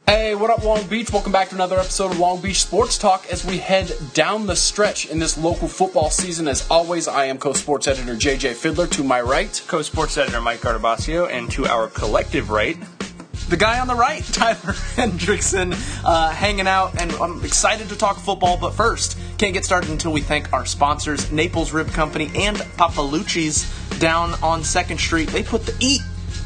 Hey, what up, Long Beach? Welcome back to another episode of Long Beach Sports Talk as we head down the stretch in this local football season. As always, I am co-sports editor JJ Fiddler to my right. Co-sports editor Mike Gardabasio, and to our collective right, the guy on the right, Tyler Hendrickson, hanging out, and I'm excited to talk football, but first, can't get started until we thank our sponsors, Naples Rib Company and Papalucci's down on 2nd Street. They put the eat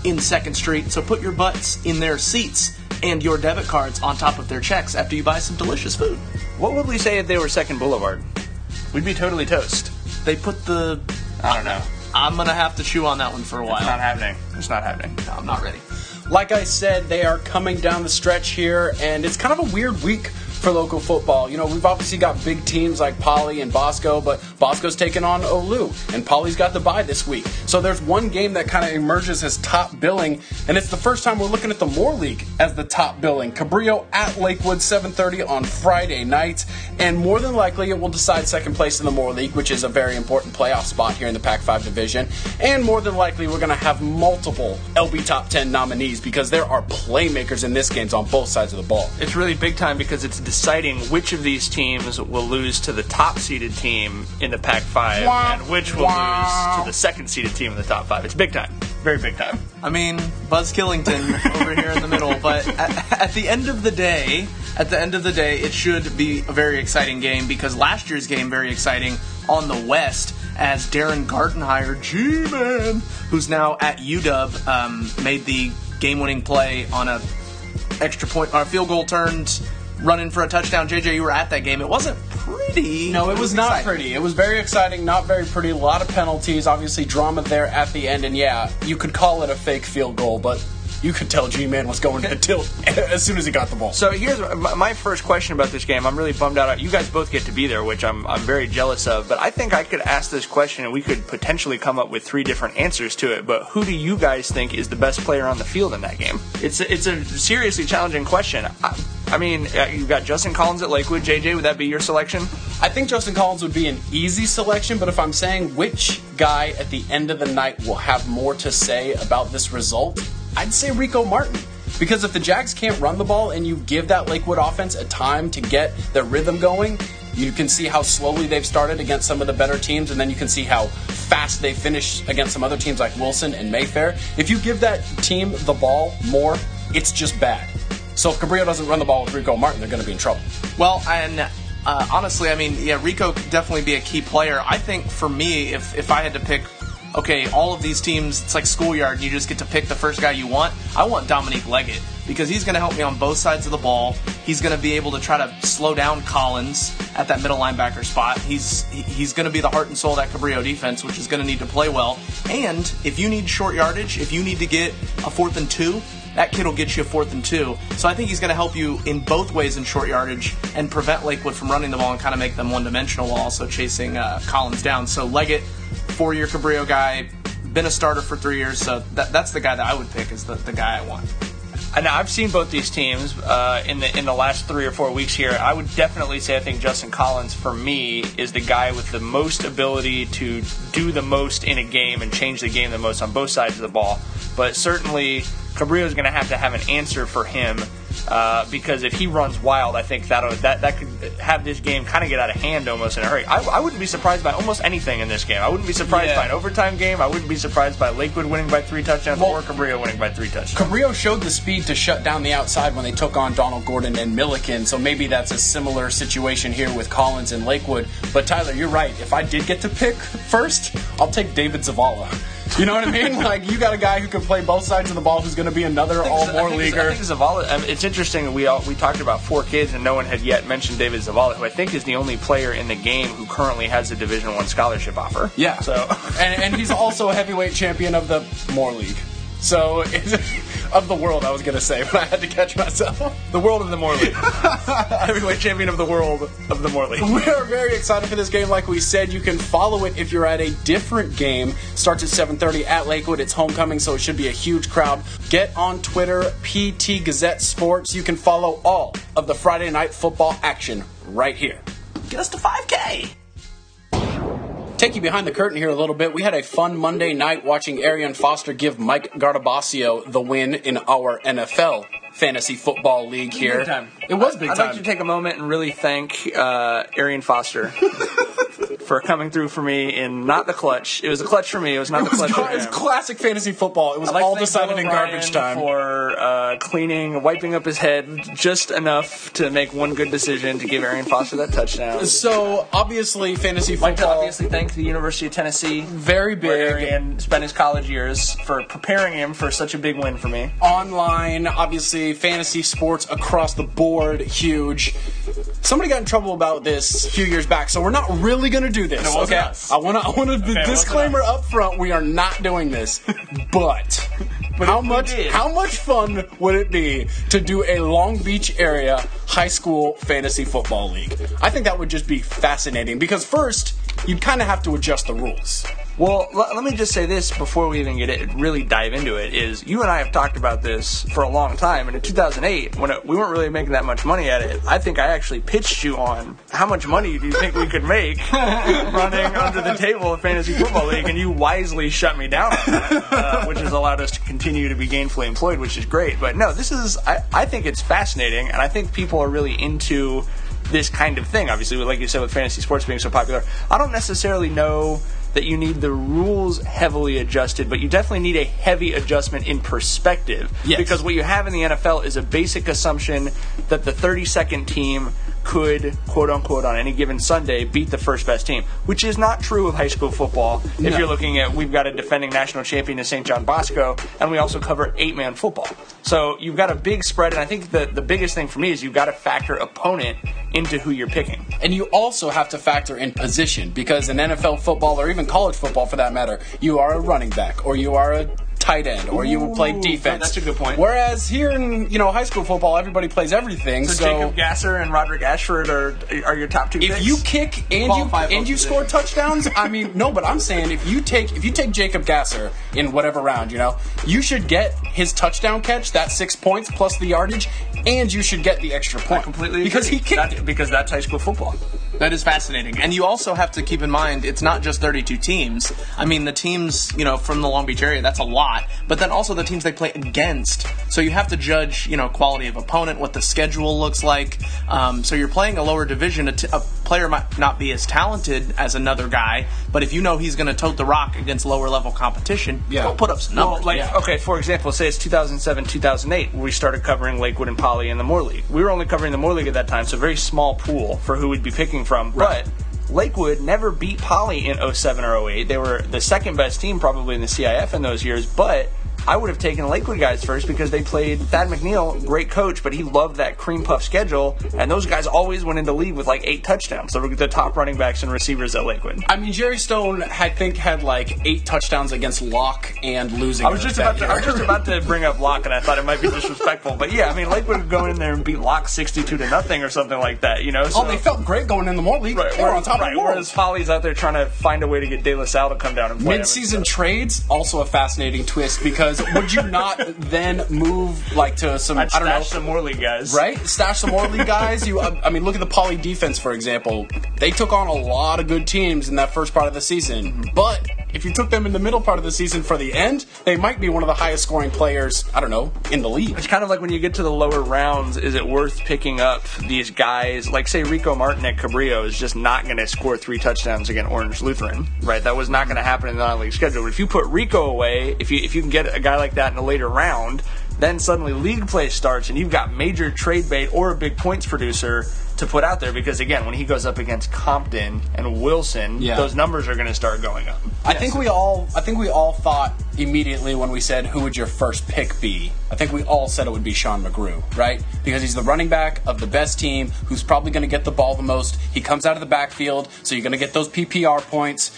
in 2nd Street, so put your butts in their seats and your debit cards on top of their checks after you buy some delicious food. What would we say if they were 2nd Boulevard? We'd be totally toast. They put the... I don't know. I'm going to have to chew on that one for a while. It's not happening. It's not happening. No, I'm not ready. Like I said, they are coming down the stretch here, and it's kind of a weird week for local football. You know, we've obviously got big teams like Poly and Bosco, but Bosco's taking on Olu, and Poly's got the bye this week. So there's one game that kind of emerges as top billing, and it's the first time we're looking at the Moore League as the top billing. Cabrillo at Lakewood, 7:30 on Friday night, and more than likely it will decide second place in the Moore League, which is a very important playoff spot here in the Pac-5 division, and more than likely we're going to have multiple LB Top 10 nominees because there are playmakers in this game on both sides of the ball. It's really big time because it's deciding which of these teams will lose to the top-seeded team in the Pac-5 and which will lose to the second-seeded team in the top 5. It's big time. Very big time. I mean, Buzz Killington over here in the middle, but at the end of the day, it should be a very exciting game because last year's game, very exciting on the West, as Darren Gartenhire, G-Man, who's now at UW, made the game-winning play on a extra point, on a field goal turned, running for a touchdown. JJ, you were at that game. It wasn't pretty. No, it was not pretty. It was very exciting, not very pretty. A lot of penalties, obviously drama there at the end. And yeah, you could call it a fake field goal, but you could tell G-Man was going to tilt as soon as he got the ball. So here's my first question about this game. I'm really bummed out. You guys both get to be there, which I'm very jealous of. But I think I could ask this question and we could potentially come up with 3 different answers to it. But who do you guys think is the best player on the field in that game? It's a seriously challenging question. I mean, you've got Justin Collins at Lakewood. JJ, would that be your selection? I think Justin Collins would be an easy selection, but if I'm saying which guy at the end of the night will have more to say about this result, I'd say Rico Martin. Because if the Jags can't run the ball and you give that Lakewood offense a time to get their rhythm going, you can see how slowly they've started against some of the better teams, and then you can see how fast they finish against some other teams like Wilson and Mayfair. If you give that team the ball more, it's just bad. So if Cabrillo doesn't run the ball with Rico Martin, they're going to be in trouble. Well, and honestly, I mean, yeah, Rico could definitely be a key player. I think for me, if I had to pick, okay, all of these teams, it's like schoolyard, and you just get to pick the first guy you want. I want Dominique Leggett because he's going to help me on both sides of the ball. He's going to be able to try to slow down Collins at that middle linebacker spot. He's going to be the heart and soul of that Cabrillo defense, which is going to need to play well. And if you need short yardage, if you need to get a 4th and 2, that kid will get you a 4th and 2. So I think he's going to help you in both ways in short yardage and prevent Lakewood from running the ball and kind of make them one-dimensional while also chasing Collins down. So Leggett, 4-year Cabrillo guy, been a starter for 3 years, so that's the guy that I would pick is the guy I want. And I've seen both these teams in the last 3 or 4 weeks here. I would definitely say I think Justin Collins, for me, is the guy with the most ability to do the most in a game and change the game the most on both sides of the ball. But certainly Cabrillo is going to have an answer for him because if he runs wild, I think that could have this game kind of get out of hand almost in a hurry. I wouldn't be surprised by almost anything in this game. I wouldn't be surprised by an overtime game. I wouldn't be surprised by Lakewood winning by 3 touchdowns or Cabrillo winning by 3 touchdowns. Cabrillo showed the speed to shut down the outside when they took on Donald Gordon and Milliken, so maybe that's a similar situation here with Collins and Lakewood. But Tyler, you're right. If I did get to pick first, I'll take David Zavala. You know what I mean? Like, you got a guy who can play both sides of the ball who's going to be another all-more leaguer. I think Zavala, it's interesting, we talked about 4 kids and no one had yet mentioned David Zavala, who I think is the only player in the game who currently has a Division I scholarship offer. Yeah. So, and he's also a heavyweight champion of the Moore League. So, of the world, I was going to say, but I had to catch myself. The world of the Moore League. Heavyweight champion of the world of the Moore League. We are very excited for this game. Like we said, you can follow it if you're at a different game. Starts at 7:30 at Lakewood. It's homecoming, so it should be a huge crowd. Get on Twitter, PT Gazette Sports. You can follow all of the Friday night football action right here. Get us to 5K. Take you behind the curtain here a little bit. We had a fun Monday night watching Arian Foster give Mike Gardabasio the win in our NFL fantasy football league here. Big time. It was big I'd time. like to take a moment and really thank Arian Foster for coming through for me in not the clutch. It was a clutch for me. It was not the clutch for him. It was classic fantasy football. It was all decided in garbage time. For wiping up his head just enough to make one good decision to give Arian Foster that touchdown. So, obviously, fantasy I'd like to football... obviously thank the University of Tennessee. Very big. Where Arian spent his college years for preparing him for such a big win for me. Online, obviously, fantasy sports across the board, huge. Somebody got in trouble about this a few years back, so we're not really going to do this. It wasn't okay, us. I want to disclaimer up front: we are not doing this. But how much fun would it be to do a Long Beach area high school fantasy football league? I think that would just be fascinating because first you'd kind of have to adjust the rules. Well, let me just say this before we even really dive into it, is you and I have talked about this for a long time, and in 2008, when we weren't really making that much money at it, I think I actually pitched you on how much money do you think we could make running under the table of Fantasy Football League, and you wisely shut me down on that, which has allowed us to continue to be gainfully employed, which is great. But no, I think it's fascinating, and I think people are really into this kind of thing, obviously, like you said, with fantasy sports being so popular. I don't necessarily know that you need the rules heavily adjusted, but you definitely need a heavy adjustment in perspective. Yes. Because what you have in the NFL is a basic assumption that the 32nd team could, quote-unquote, on any given Sunday, beat the first best team, which is not true of high school football. If you're looking at, we've got a defending national champion in St. John Bosco, and we also cover 8-man football. So you've got a big spread, and I think the biggest thing for me is you've got to factor opponent into who you're picking. And you also have to factor in position, because in NFL football, or even college football for that matter, you are a running back, or you are a tight end, or you will play defense. That's a good point. Whereas here in high school football, everybody plays everything. So Jacob Gasser and Roderick Ashford are your top two picks? If you kick and you score touchdowns, I mean, no, but I'm saying if you take Jacob Gasser in whatever round, you should get his touchdown catch, that 6 points plus the yardage, and you should get the extra point. I completely because agree. He kicked it. Because that's high school football. That is fascinating. And you also have to keep in mind, it's not just 32 teams. I mean, the teams, from the Long Beach area, that's a lot. But then also the teams they play against. So you have to judge, quality of opponent, what the schedule looks like. So you're playing a lower division. A player might not be as talented as another guy, but if you know he's going to tote the rock against lower level competition, he'll put up some numbers. Okay, for example, say it's 2007, 2008, we started covering Lakewood and Poly in the Moore League. We were only covering the Moore League at that time, so a very small pool for who we'd be picking from. Right. But Lakewood never beat Poly in 07 or 08. They were the second best team probably in the CIF in those years, but I would have taken Lakewood guys first because they played Thad McNeil, great coach, but he loved that cream puff schedule, and those guys always went into league with 8 touchdowns. So the top running backs and receivers at Lakewood. I mean, Jerry Stone, I think, had 8 touchdowns against Locke and losing. I was just about to bring up Locke, and I thought it might be disrespectful, but yeah, I mean, Lakewood would go in there and beat Locke 62-0 or something like that, So, they felt great going in the Moore League. Right, they were on top of the world. Whereas Poly's out there trying to find a way to get De La Salle to come down and play. Mid-season trades, also a fascinating twist, because would you not then move to some, I don't know, some Moore League guys, right? Stash some Moore League guys. I mean, look at the Poly defense, for example. They took on a lot of good teams in that first part of the season, but if you took them in the middle part of the season for the end, they might be one of the highest scoring players, I don't know, in the league. It's kind of like when you get to the lower rounds, is it worth picking up these guys? Like, say, Rico Martin at Cabrillo is just not going to score 3 touchdowns against Orange Lutheran, right? That was not going to happen in the non-league schedule. But if you put Rico away, if you can get a guy like that in a later round, then suddenly league play starts and you've got major trade bait or a big points producer to put out there, because again, when he goes up against Compton and Wilson, those numbers are going to start going up. I think we all thought immediately when we said, who would your first pick be? I think we all said it would be Sean McGrew, right? Because he's the running back of the best team, who's probably going to get the ball the most. He comes out of the backfield, so you're going to get those PPR points.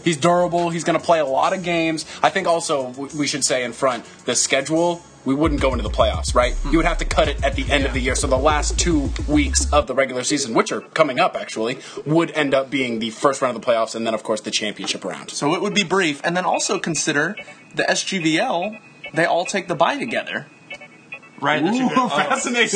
He's durable. He's going to play a lot of games. I think also we should say in front, the schedule, we wouldn't go into the playoffs, right? You would have to cut it at the end of the year. So the last 2 weeks of the regular season, which are coming up actually, would end up being the first round of the playoffs and then, of course, the championship round. So it would be brief. And then also consider the SGVL, they all take the bye together. Right. Fascinating.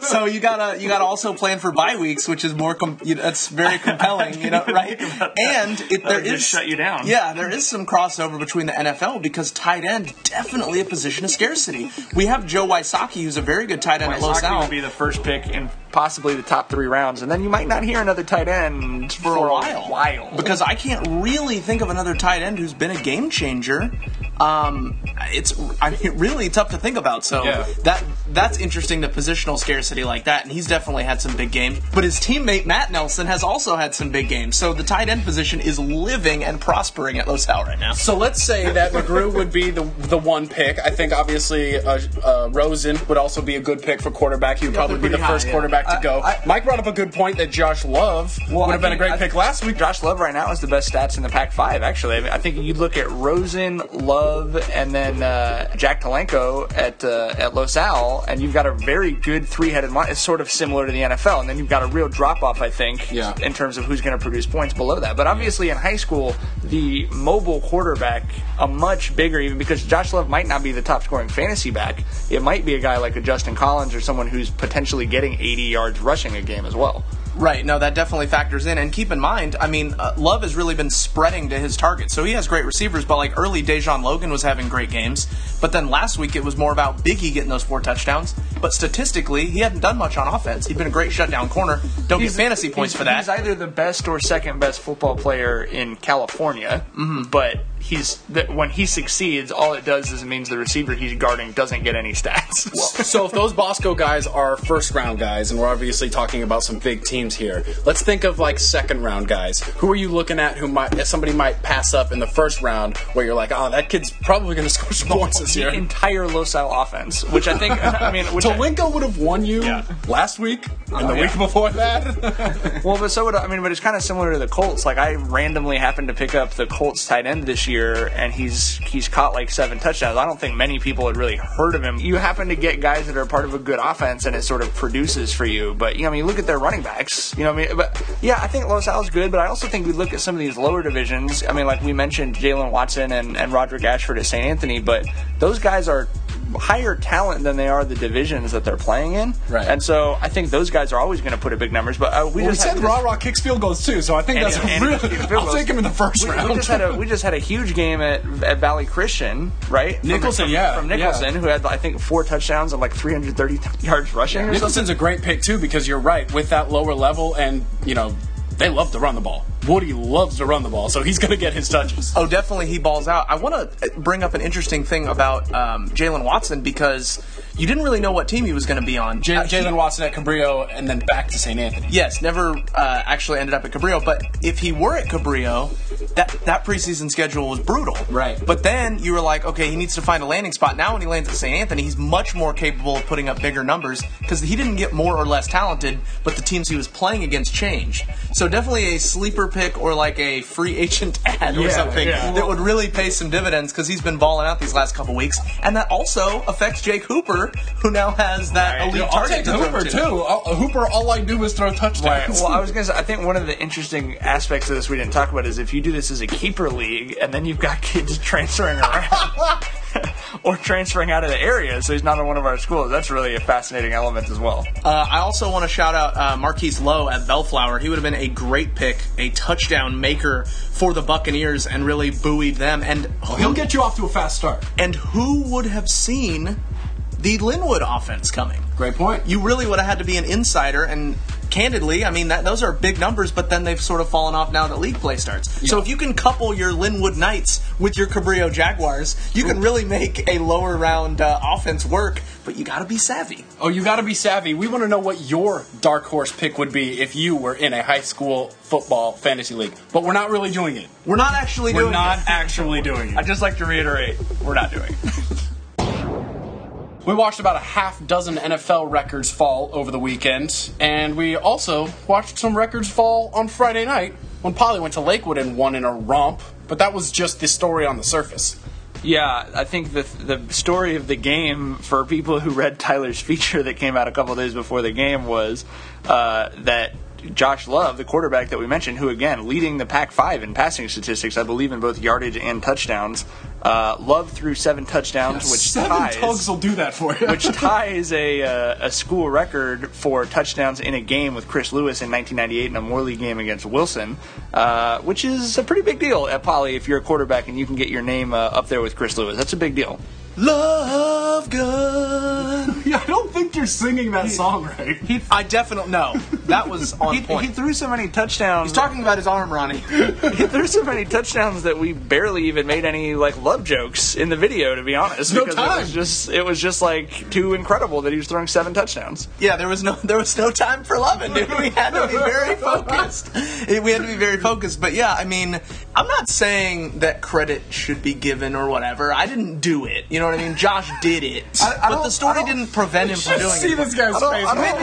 So you gotta also plan for bye weeks, which is more. That's very compelling, right? And there is shut you down. Yeah, there is some crossover between the NFL because tight end definitely a position of scarcity. We have Joe Wysocki, who's a very good tight end at Los Wysocki Al. would be the first pick in possibly the top 3 rounds, and then you might not hear another tight end for a while. Because I can't really think of another tight end who's been a game changer. It's really tough to think about. So that's interesting, the positional scarcity like that, and he's definitely had some big games. But his teammate Matt Nelson has also had some big games. So the tight end position is living and prospering at Los Al right now. So let's say that McGrew would be the one pick. I think obviously Rosen would also be a good pick for quarterback. He would probably be the first quarterback to go. Mike brought up a good point that Josh Love would have been a great pick last week. Josh Love right now has the best stats in the Pac-5, actually. I think you look at Rosen, Love, and then Jack Talenko at Los Al, and you've got a very good three-headed line. It's sort of similar to the NFL, and then you've got a real drop-off, I think, in terms of who's going to produce points below that. But obviously in high school, the mobile quarterback, a much bigger, even because Josh Love might not be the top-scoring fantasy back, it might be a guy like a Justin Collins or someone who's potentially getting 80 yards rushing a game as well. Right, no, that definitely factors in. And keep in mind, Love has really been spreading to his target. So he has great receivers, but like early Dejon Logan was having great games. But then last week it was more about Biggie getting those 4 touchdowns. But statistically, he hadn't done much on offense. He'd been a great shutdown corner. Don't get fantasy points for that. He's either the best or second best football player in California, but when he succeeds, all it does is it means the receiver he's guarding doesn't get any stats. So if those Bosco guys are first-round guys, and we're obviously talking about some big teams here, let's think of like second-round guys. Who are you looking at somebody might pass up in the first round where you're like, oh, that kid's probably going to score some points this year? The entire Los Al offense, which I think, Talenko would have won you last week and the week before that. Well, but it's kind of similar to the Colts. Like, I randomly happened to pick up the Colts tight end this year, and he's caught like 7 touchdowns. I don't think many people had really heard of him. You happen to get guys that are part of a good offense, and it sort of produces for you. But you look at their running backs. But I think Los Al's good. But I also think we look at some of these lower divisions. Like we mentioned, Jalen Watson and Roderick Ashford at St. Anthony, but those guys are higher talent than they are the divisions that they're playing in. Right. And so I think those guys are always going to put up big numbers. But we said Raw kicks field goals too, so I think that's I'll take him in the first round. We just had a huge game at Valley Christian, right? Nicholson, from Nicholson, who had I think 4 touchdowns and like 330 yards rushing. Nicholson's a great pick too because you're right with that lower level, and they love to run the ball. Woody loves to run the ball, so he's going to get his touches. Oh, definitely he balls out. I want to bring up an interesting thing about Jalen Watson because you didn't really know what team he was going to be on. Jalen Watson at Cabrillo and then back to St. Anthony. Yes, never actually ended up at Cabrillo, but if he were at Cabrillo, that preseason schedule was brutal. Right. But then you were like, okay, he needs to find a landing spot. Now when he lands at St. Anthony, he's much more capable of putting up bigger numbers because he didn't get more or less talented, but the teams he was playing against changed. So definitely a sleeper pick or like a free agent ad or something that would really pay some dividends because he's been balling out these last couple weeks. And that also affects Jake Hooper, who now has that elite target to throw Hooper too. Hooper, all I do is throw touchdowns. Right. Well, I was going to say, I think one of the interesting aspects of this we didn't talk about is if you do this as a keeper league and then you've got kids transferring around or transferring out of the area, so he's not on one of our schools. That's really a fascinating element as well. I also want to shout out Marquise Lowe at Bellflower. He would have been a great pick, a touchdown maker for the Buccaneers and really buoyed them. And he'll get you off to a fast start. And who would have seen the Linwood offense coming? Great point. You really would have had to be an insider, and candidly, those are big numbers, but then they've sort of fallen off now that league play starts. Yeah. So if you can couple your Linwood Knights with your Cabrillo Jaguars, you can really make a lower round offense work, but you got to be savvy. Oh, you got to be savvy. We want to know what your dark horse pick would be if you were in a high school football fantasy league, but we're not really doing it. We're not actually doing it. We're not actually doing it. I'd just like to reiterate, we're not doing it. We watched about a half dozen NFL records fall over the weekend, and we also watched some records fall on Friday night when Polly went to Lakewood and won in a romp, but that was just the story on the surface. Yeah, I think the story of the game for people who read Tyler's feature that came out a couple of days before the game was that Josh Love, the quarterback that we mentioned, who, again, leading the Pac-5 in passing statistics, I believe in both yardage and touchdowns, Love threw 7 touchdowns, which 7 tugs will do that for you. which ties a school record for touchdowns in a game with Chris Lewis in 1998 in a Moore League game against Wilson, which is a pretty big deal at Poly if you're a quarterback and you can get your name up there with Chris Lewis. That's a big deal. Love gun. Yeah, I don't think you're singing that song right. I definitely no. That was on point. He threw so many touchdowns. He's talking about his arm, Ronnie. He threw so many touchdowns that we barely even made any love jokes in the video, to be honest. No because time. It was just too incredible that he was throwing 7 touchdowns. Yeah, there was no time for loving, dude. We had to be very focused. But yeah, I mean, I'm not saying that credit should be given or whatever. I didn't do it. You know what I mean? Josh did it. But the story didn't prevent him from doing it. See this guy's face. He made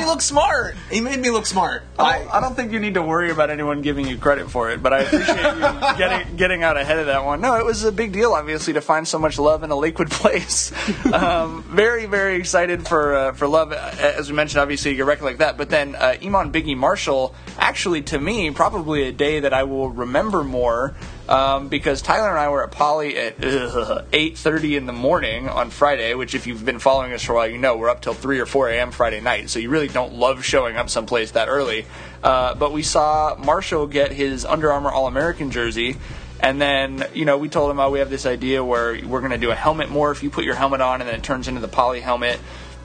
me look smart. I don't think you need to worry about anyone giving you credit for it, but I appreciate you getting out ahead of that one. No, it was a big deal, obviously, to find so much love in a Lakewood place. Very, very excited for Love. As we mentioned, obviously, you recollect that. But then Iman Biggie Marshall, actually, to me, probably a day that I will remember more. Because Tyler and I were at Poly at 8:30 in the morning on Friday, which if you've been following us for a while, you know we're up till 3 or 4 a.m. Friday night, so you really don't love showing up someplace that early. But we saw Marshall get his Under Armour All-American jersey, and then, we told him, we have this idea where we're going to do a helmet more if you put your helmet on, and then it turns into the Poly helmet.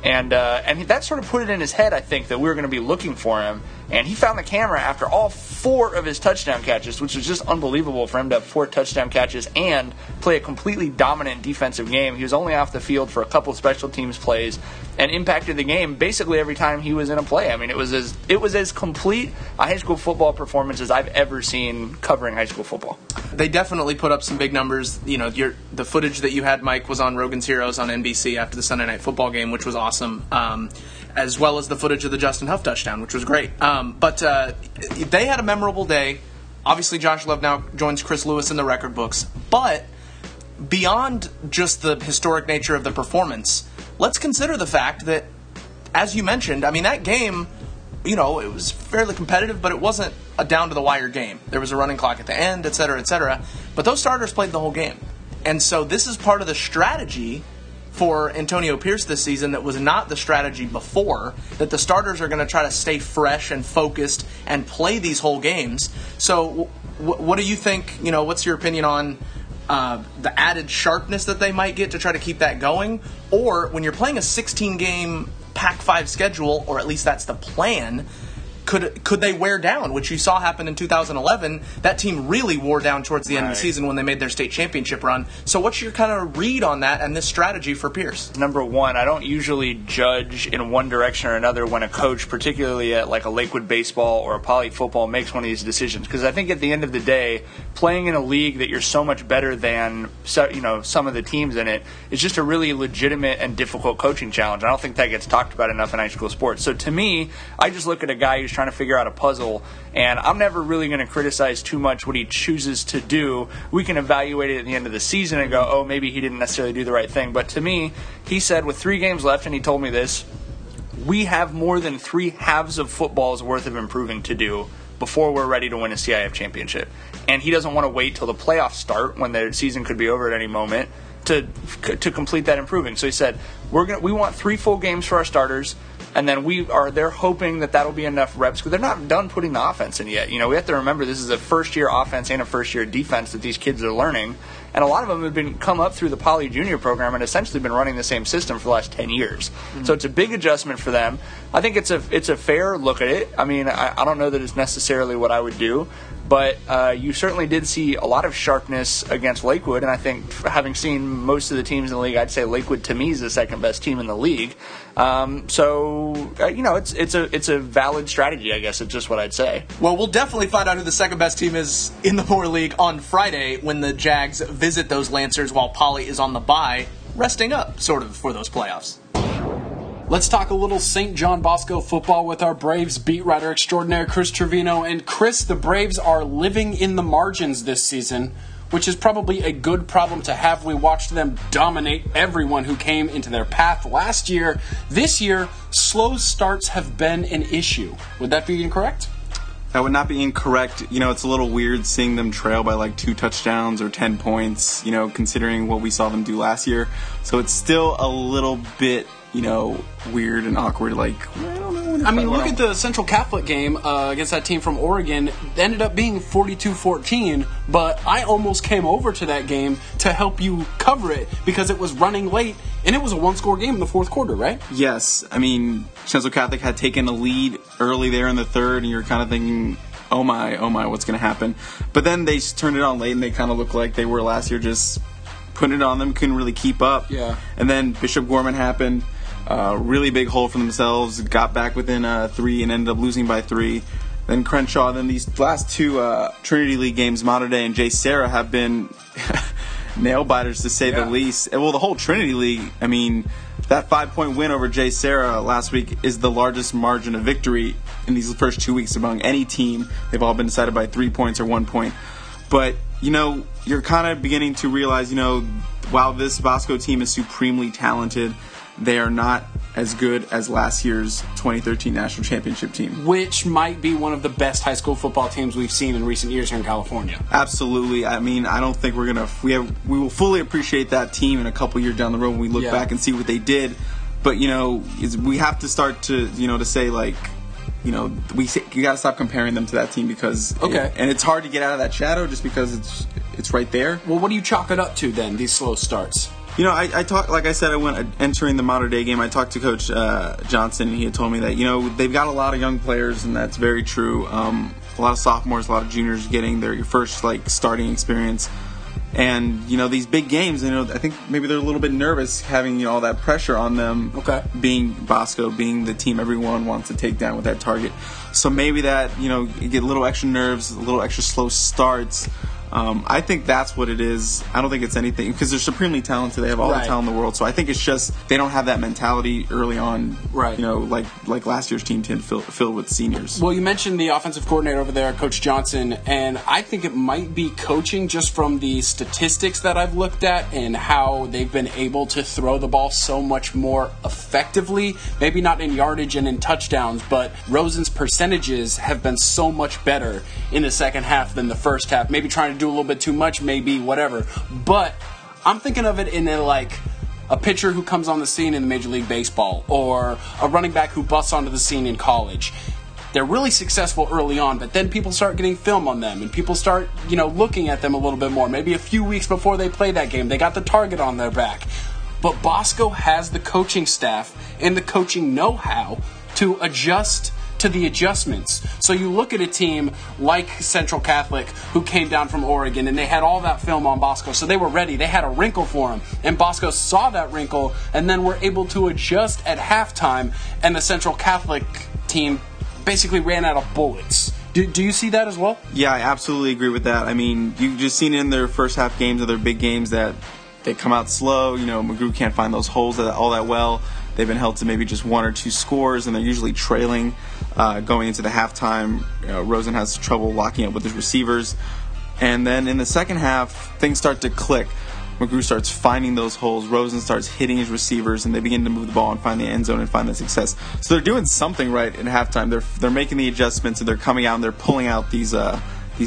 And that sort of put it in his head, I think, that we were going to be looking for him. And he found the camera after all 4 of his touchdown catches, which was just unbelievable for him to have 4 touchdown catches and play a completely dominant defensive game. He was only off the field for a couple special teams plays and impacted the game basically every time he was in a play. I mean, it was as complete a high school football performance as I've ever seen covering high school football. They definitely put up some big numbers. The footage that you had, Mike, was on Rogan's Heroes on NBC after the Sunday Night Football game, which was awesome. As well as the footage of the Justin Huff touchdown, which was great. But they had a memorable day. Obviously, Josh Love now joins Chris Lewis in the record books. But beyond just the historic nature of the performance, let's consider the fact that, as you mentioned, I mean, that game, it was fairly competitive, but it wasn't a down-to-the-wire game. There was a running clock at the end, et cetera, et cetera. But those starters played the whole game. And so this is part of the strategy for Antonio Pierce this season that was not the strategy before, that the starters are going to try to stay fresh and focused and play these whole games. So what do you think, what's your opinion on the added sharpness that they might get to try to keep that going? Or when you're playing a 16-game Pac-5 schedule, or at least that's the plan, could they wear down, which you saw happen in 2011? That team really wore down towards the end of the season when they made their state championship run. So what's your kind of read on that and this strategy for Pierce? Number one, I don't usually judge in one direction or another when a coach, particularly at like a Lakewood baseball or a Poly football, makes one of these decisions. Because I think at the end of the day, playing in a league that you're so much better than some of the teams in it is just a really legitimate and difficult coaching challenge. I don't think that gets talked about enough in high school sports. So to me, I just look at a guy who's trying to figure out a puzzle, and I'm never really going to criticize too much what he chooses to do. We can evaluate it at the end of the season and go, maybe he didn't necessarily do the right thing. But to me, he said with 3 games left, and he told me this, we have more than 3 halves of football's worth of improving to do before we're ready to win a CIF championship. And he doesn't want to wait till the playoffs start when the season could be over at any moment to complete that improving. So he said, we want 3 full games for our starters, and then they're hoping that that'll be enough reps, because they're not done putting the offense in yet. We have to remember this is a first-year offense and a first-year defense that these kids are learning, and a lot of them have come up through the Poly Junior program and essentially been running the same system for the last 10 years. Mm-hmm. So it's a big adjustment for them. I think it's a fair look at it. I mean, I don't know that it's necessarily what I would do, but you certainly did see a lot of sharpness against Lakewood, and I think having seen most of the teams in the league, I'd say Lakewood to me is the second best team in the league. It's a valid strategy, I guess. It's just what I'd say. Well, we'll definitely find out who the second best team is in the Moore League on Friday when the Jags visit those Lancers while Poly is on the bye, resting up sort of for those playoffs. Let's talk a little St. John Bosco football with our Braves beat writer extraordinaire, Chris Trevino. And Chris, the Braves are living in the margins this season, which is probably a good problem to have. We watched them dominate everyone who came into their path last year. This year, slow starts have been an issue. Would that be incorrect? incorrect. It's a little weird seeing them trail by like 2 touchdowns or 10 points, considering what we saw them do last year. So it's still a little bit, weird and awkward. Like, I don't know. I mean, look at the Central Catholic game against that team from Oregon. It ended up being 42-14, but I almost came over to that game to help you cover it because it was running late, and it was a 1-score game in the fourth quarter, right? Yes. I mean, Central Catholic had taken a lead early there in the third, and you're kind of thinking, oh my, what's going to happen? But then they turned it on late, and they kind of looked like they were last year, just putting it on them, couldn't really keep up. Yeah. And then Bishop Gorman happened. Really big hole for themselves, got back within 3 and ended up losing by 3. Then Crenshaw. Then these last 2 Trinity League games, Mater Dei and JSerra, have been nail-biters to say the least. Well, the whole Trinity League, I mean, that 5-point win over JSerra last week is the largest margin of victory in these first 2 weeks among any team. They've all been decided by 3 points or 1 point. But, you're kind of beginning to realize, while this Bosco team is supremely talented, they are not as good as last year's 2013 National Championship team. Which might be one of the best high school football teams we've seen in recent years here in California. Absolutely. I mean, I don't think we will fully appreciate that team in a couple years down the road when we look back and see what they did. But, we have to start to, to say, like, you got to stop comparing them to that team because and it's hard to get out of that shadow just because it's right there. Well, what do you chalk it up to then, these slow starts? I talked, like I said, I went entering the Mater Dei game. I talked to Coach Johnson, and he had told me that, they've got a lot of young players, and that's very true. A lot of sophomores, a lot of juniors getting their first, starting experience. And, these big games, I think maybe they're a little bit nervous having, all that pressure on them. Okay. Being Bosco, being the team everyone wants to take down with that target. So maybe that, you get a little extra nerves, a little extra slow starts. I think that's what it is. I don't think it's anything because they're supremely talented. They have all the talent in the world. So I think it's just they don't have that mentality early on. Right. Like last year's team filled with seniors. Well, you mentioned the offensive coordinator over there, Coach Johnson, and I think it might be coaching just from the statistics that I've looked at and how they've been able to throw the ball so much more effectively. Maybe not in yardage and in touchdowns, but Rosen's percentages have been so much better in the second half than the first half. Maybe trying to do a little bit too much, maybe, whatever. But I'm thinking of it in a pitcher who comes on the scene in Major League Baseball or a running back who busts onto the scene in college. They're really successful early on, but then people start getting film on them and people start, looking at them a little bit more. Maybe a few weeks before they play that game, they got the target on their back. But Bosco has the coaching staff and the coaching know-how to adjust to the adjustments. So you look at a team like Central Catholic who came down from Oregon and they had all that film on Bosco, so they were ready. They had a wrinkle for him, and Bosco saw that wrinkle and then were able to adjust at halftime, and the Central Catholic team basically ran out of bullets. Do you see that as well? Yeah, I absolutely agree with that. I mean, you've just seen in their first half games or their big games that they come out slow. McGrew can't find those holes all that well. They've been held to maybe just 1 or 2 scores, and they're usually trailing going into the halftime. Rosen has trouble locking up with his receivers. And then in the second half, things start to click. McGrew starts finding those holes. Rosen starts hitting his receivers, and they begin to move the ball and find the end zone and find the success. So they're doing something right in halftime. They're making the adjustments, and they're coming out and they're pulling out these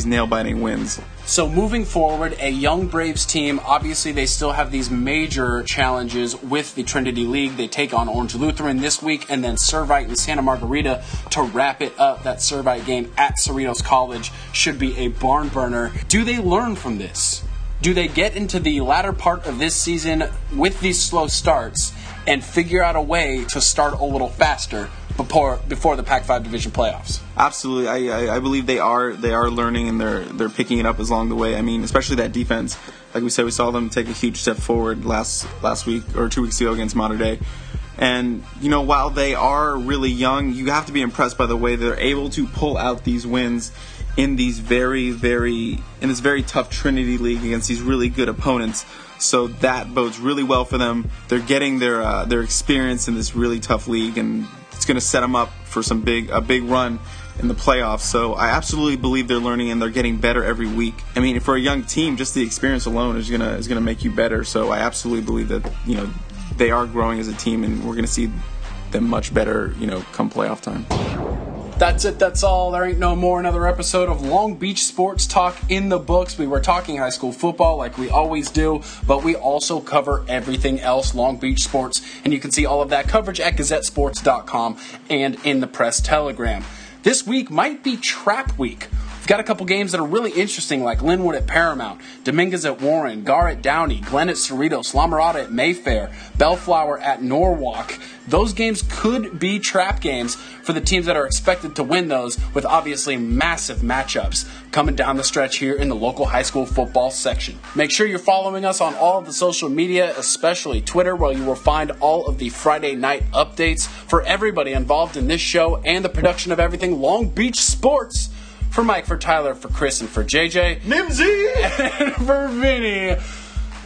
nail-biting wins. So moving forward, a young Braves team, obviously they still have these major challenges with the Trinity League. They take on Orange Lutheran this week and then Servite and Santa Margarita to wrap it up. That Servite game at Cerritos College should be a barn burner. Do they learn from this? Do they get into the latter part of this season with these slow starts and figure out a way to start a little faster before the Pac-5 division playoffs? Absolutely. I believe they are learning, and they're picking it up along the way. I mean, especially that defense. Like we said, we saw them take a huge step forward last week or 2 weeks ago against Mater Dei. And, while they are really young, you have to be impressed by the way they're able to pull out these wins in these this very tough Trinity League against these really good opponents. So that bodes really well for them. They're getting their experience in this really tough league, and it's going to set them up for a big run in the playoffs. So I absolutely believe they're learning and they're getting better every week. I mean, for a young team, just the experience alone is gonna make you better. So I absolutely believe that they are growing as a team, and we're going to see them much better come playoff time. That's it. That's all. There ain't no more. Another episode of Long Beach Sports Talk in the books. We were talking high school football like we always do, but we also cover everything else Long Beach sports, and you can see all of that coverage at GazetteSports.com and in the Press Telegram. This week might be Trap Week. We've got a couple games that are really interesting, like Linwood at Paramount, Dominguez at Warren, Gar at Downey, Glenn at Cerritos, La Mirada at Mayfair, Bellflower at Norwalk. Those games could be trap games for the teams that are expected to win those, with obviously massive matchups coming down the stretch here in the local high school football section. Make sure you're following us on all of the social media, especially Twitter, where you will find all of the Friday night updates for everybody involved in this show and the production of everything Long Beach Sports. For Mike, for Tyler, for Chris, and for JJ, Nimsy! and for Vinny.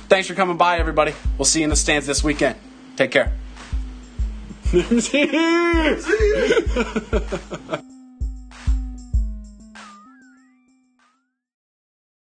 Thanks for coming by, everybody. We'll see you in the stands this weekend. Take care. Nimsy!